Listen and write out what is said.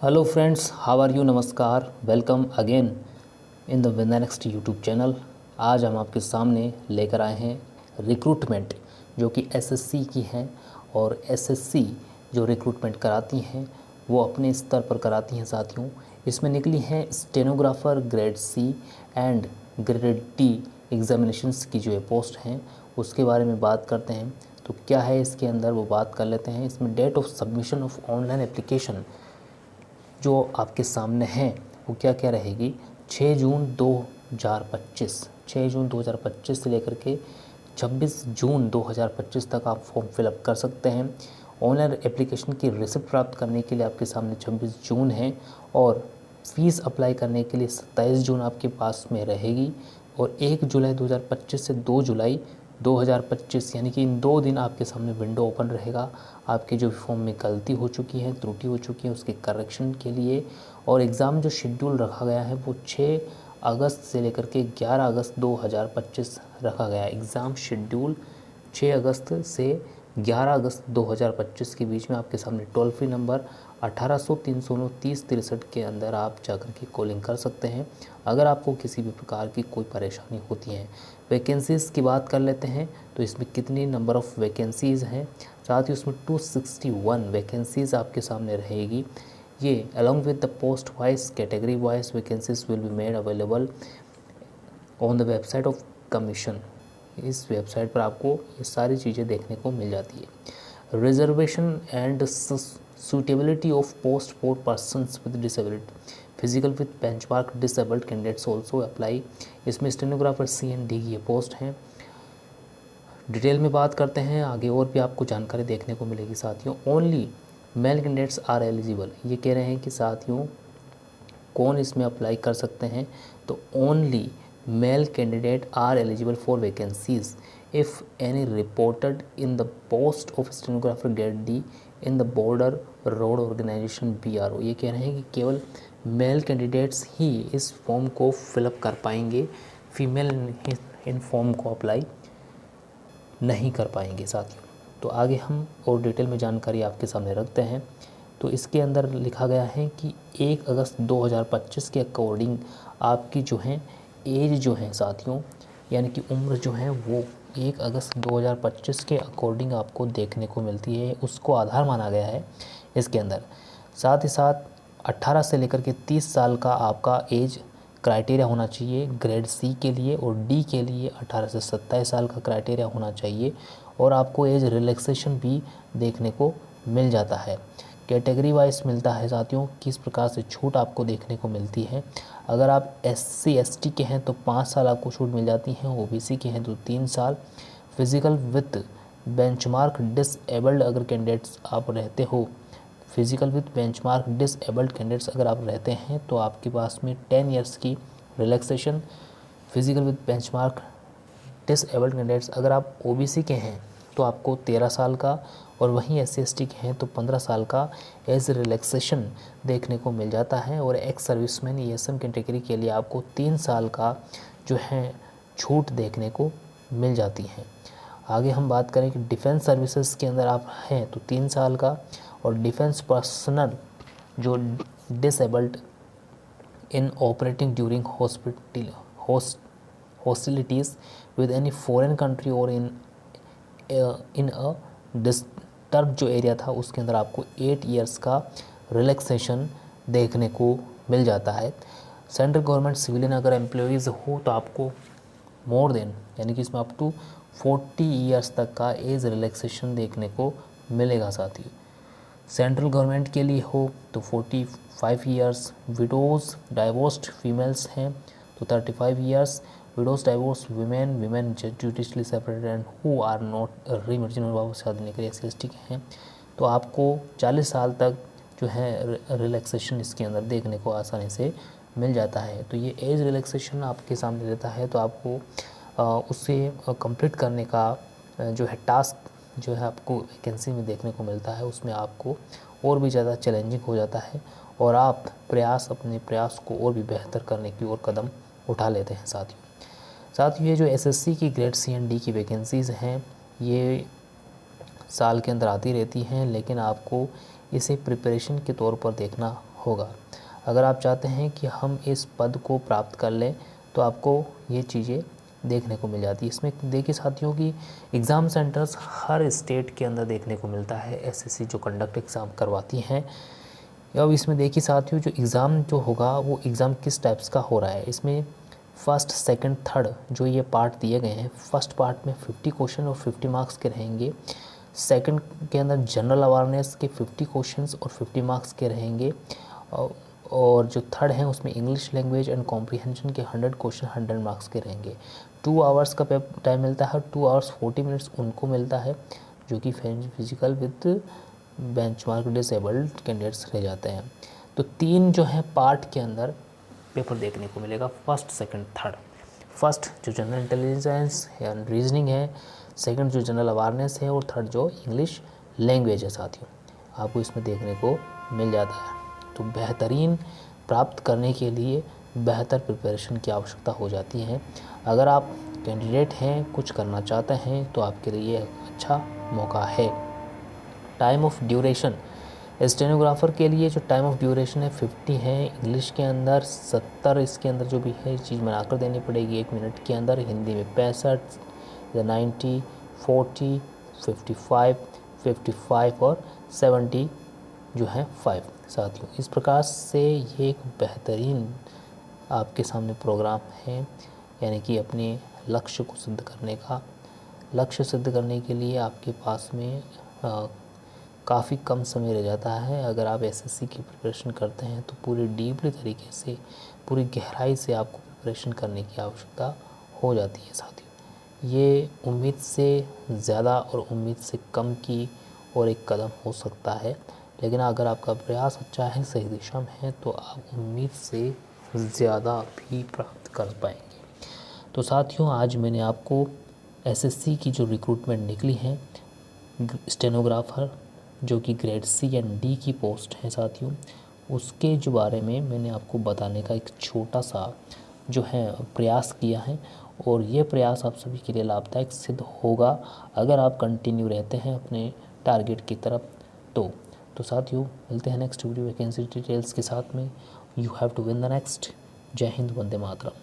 Hello friends, how are you? नमस्कार, welcome again in the with next YouTube channel. आज हम आपके सामने लेकर आए हैं रिक्रूटमेंट जो कि एसएससी की हैं। और एसएससी जो रिक्रूटमेंट कराती हैं वो अपने स्तर पर कराती हैं साथियों। इसमें निकली हैं stenographer grade C and grade D examinations की जो ये पोस्ट हैं उसके बारे में बात करते हैं। तो क्या है इसके अंदर वो बात कर लेते हैं। इसमें date of submission of online application जो आपके सामने है वो क्या क्या रहेगी। 6 जून 2025 6 जून 2025 से लेकर के 26 जून 2025 तक आप फॉर्म फिलअप कर सकते हैं। ऑनलाइन एप्लीकेशन की रिसिप्ट प्राप्त करने के लिए आपके सामने 26 जून है और फीस अप्लाई करने के लिए 27 जून आपके पास में रहेगी। और 1 जुलाई 2025 से 2 जुलाई 2025 यानी कि इन 2 दिन आपके सामने विंडो ओपन रहेगा। आपकी जो फॉर्म में गलती हो चुकी है, त्रुटि हो चुकी है, उसके करेक्शन के लिए। और एग्ज़ाम जो शेड्यूल रखा गया है वो 6 अगस्त से लेकर के 11 अगस्त 2025 रखा गया है। एग्ज़ाम शेड्यूल 6 अगस्त से 11 अगस्त 2025 के बीच में आपके सामने टोल फ्री नंबर 1800-309-3063 के अंदर आप जाकर के कॉलिंग कर सकते हैं अगर आपको किसी भी प्रकार की कोई परेशानी होती है। वैकेंसीज़ की बात कर लेते हैं तो इसमें कितनी नंबर ऑफ़ वैकेंसीज़ हैं। साथ ही उसमें 261 वैकेंसीज़ आपके सामने रहेगी। ये along with the post wise category wise vacancies will be made available on the website of commission. इस वेबसाइट पर आपको ये सारी चीज़ें देखने को मिल जाती है। Reservation and suitability of post for persons with disability physical with benchmark disabled candidates also apply। इसमें स्टेनोग्राफर सी एंड डी की ये पोस्ट हैं। डिटेल में बात करते हैं आगे और भी आपको जानकारी देखने को मिलेगी साथियों। Only male candidates are eligible, ये कह रहे हैं कि साथियों कौन इसमें अप्लाई कर सकते हैं। तो only male candidate are eligible for vacancies if any reported in the post of stenographer grade D in the border road organization BRO। ये कह रहे हैं कि केवल मेल कैंडिडेट्स ही इस फॉर्म को फिलअप कर पाएंगे, फीमेल इन फॉर्म को अप्लाई नहीं कर पाएंगे साथियों। तो आगे हम और डिटेल में जानकारी आपके सामने रखते हैं। तो इसके अंदर लिखा गया है कि 1 अगस्त 2025 के अकॉर्डिंग आपकी जो है एज जो है साथियों यानी कि उम्र जो है वो 1 अगस्त 2025 के अकॉर्डिंग आपको देखने को मिलती है, उसको आधार माना गया है इसके अंदर। साथ ही साथ 18 से लेकर के 30 साल का आपका एज क्राइटेरिया होना चाहिए ग्रेड सी के लिए, और डी के लिए 18 से 27 साल का क्राइटेरिया होना चाहिए। और आपको एज रिलैक्सेशन भी देखने को मिल जाता है। कैटेगरी वाइज मिलता है साथियों, किस प्रकार से छूट आपको देखने को मिलती है। अगर आप SC ST के हैं तो 5 साल आपको छूट मिल जाती है, OBC के हैं तो 3 साल। फिजिकल विथ बेंचमार्क डिसेबल्ड अगर कैंडिडेट्स आप रहते हो, physical with benchmark disabled candidates अगर आप रहते हैं तो आपके पास में 10 ईयर्स की relaxation. Physical with benchmark disabled candidates अगर आप OBC के हैं तो आपको 13 साल का, और वहीं SC ST के हैं तो 15 साल का एज रिलैक्सेशन देखने को मिल जाता है। और एक्स सर्विसमैन ESM कैटेगरी के लिए आपको 3 साल का जो है छूट देखने को मिल जाती है। आगे हम बात करें कि डिफेंस सर्विसेज के अंदर आप हैं तो 3 साल का, और डिफेंस पर्सनल जो disabled in operating during hostilities with any foreign country और इन अ डिस्टर्ब जो एरिया था उसके अंदर आपको 8 ईयर्स का रिलैक्सेशन देखने को मिल जाता है। सेंट्रल गवर्नमेंट सिविलियन अगर एम्प्लॉयज़ हो तो आपको मोर देन यानी कि इसमें अप टू 40 ईयर्स तक का एज रिलैक्सेशन देखने को मिलेगा साथी। सेंट्रल गवर्नमेंट के लिए हो तो 45 ईयर्स। विडोज़ डाइवोर्स्ड फीमेल्स हैं तो 35 years. Widows divorce women judicially separated and who are not remarried, जिन्होंने वापस शादी नहीं करी, SC ST के हैं तो आपको 40 साल तक जो है रिलैक्सेशन इसके अंदर देखने को आसानी से मिल जाता है। तो ये एज रिलैक्सेशन आपके सामने रहता है तो आपको उससे कंप्लीट करने का जो है टास्क जो है आपको वैकेंसी में देखने को मिलता है, उसमें आपको और भी ज़्यादा चैलेंजिंग हो जाता है और आप अपने प्रयास को और भी बेहतर करने की ओर कदम उठा लेते हैं साथियों। ये जो SSC की ग्रेड C एंड D की वैकेंसीज़ हैं ये साल के अंदर आती रहती हैं, लेकिन आपको इसे प्रिपरेशन के तौर पर देखना होगा। अगर आप चाहते हैं कि हम इस पद को प्राप्त कर लें तो आपको ये चीज़ें देखने को मिल जाती है। इसमें देखिए साथियों कि एग्ज़ाम सेंटर्स हर स्टेट के अंदर देखने को मिलता है, एसएससी जो कंडक्ट एग्ज़ाम करवाती हैं। अब इसमें देखिए साथियों जो एग्ज़ाम जो होगा वो एग्ज़ाम किस टाइप्स का हो रहा है। इसमें फर्स्ट, सेकंड, थर्ड जो ये पार्ट दिए गए हैं, फर्स्ट पार्ट में 50 क्वेश्चन और 50 मार्क्स के रहेंगे। सेकंड के अंदर जनरल अवेयरनेस के 50 क्वेश्चंस और 50 मार्क्स के रहेंगे। और जो थर्ड है उसमें इंग्लिश लैंग्वेज एंड कॉम्प्रीहेंशन के 100 क्वेश्चन 100 मार्क्स के रहेंगे। 2 आवर्स का टाइम मिलता है, 2 आवर्स 40 मिनट्स उनको मिलता है जो कि physical with benchmark disabled candidates रह जाते हैं। तो 3 जो है पार्ट के अंदर पेपर देखने को मिलेगा, फर्स्ट, सेकंड, थर्ड। फर्स्ट जो जनरल इंटेलिजेंस या रीजनिंग है, सेकंड जो जनरल अवेयरनेस है और थर्ड जो इंग्लिश लैंग्वेज है साथियों, आपको इसमें देखने को मिल जाता है। तो बेहतरीन प्राप्त करने के लिए बेहतर प्रिपरेशन की आवश्यकता हो जाती है। अगर आप कैंडिडेट हैं, कुछ करना चाहते हैं तो आपके लिए अच्छा मौका है। टाइम ऑफ ड्यूरेशन, स्टेनोग्राफर के लिए जो टाइम ऑफ ड्यूरेशन है 50 है, इंग्लिश के अंदर 70 इसके अंदर जो भी है चीज़ बनाकर देनी पड़ेगी 1 मिनट के अंदर। हिंदी में 65, 90, 40, 55, 55 और 70 जो है 5 साथियों। इस प्रकार से ये एक बेहतरीन आपके सामने प्रोग्राम है, यानी कि अपने लक्ष्य को सिद्ध करने का। लक्ष्य सिद्ध करने के लिए आपके पास में काफ़ी कम समय रह जाता है। अगर आप एसएससी की प्रिपरेशन करते हैं तो पूरी डीपली तरीके से, पूरी गहराई से आपको प्रिपरेशन करने की आवश्यकता हो जाती है साथियों। ये उम्मीद से ज़्यादा और उम्मीद से कम की और एक कदम हो सकता है, लेकिन अगर आपका प्रयास अच्छा है, सही दिशा में है, तो आप उम्मीद से ज़्यादा भी प्राप्त कर पाएंगे। तो साथियों आज मैंने आपको एसएससी की जो रिक्रूटमेंट निकली है स्टेनोग्राफर जो कि ग्रेड सी एंड डी की पोस्ट है साथियों, उसके जो बारे में मैंने आपको बताने का एक छोटा सा जो है प्रयास किया है, और ये प्रयास आप सभी के लिए लाभदायक सिद्ध होगा अगर आप कंटिन्यू रहते हैं अपने टारगेट की तरफ। तो साथियों मिलते हैं नेक्स्ट वीडियो वैकेंसी डिटेल्स के साथ में। You have to win the next. जय हिंद, वंदे मातरम।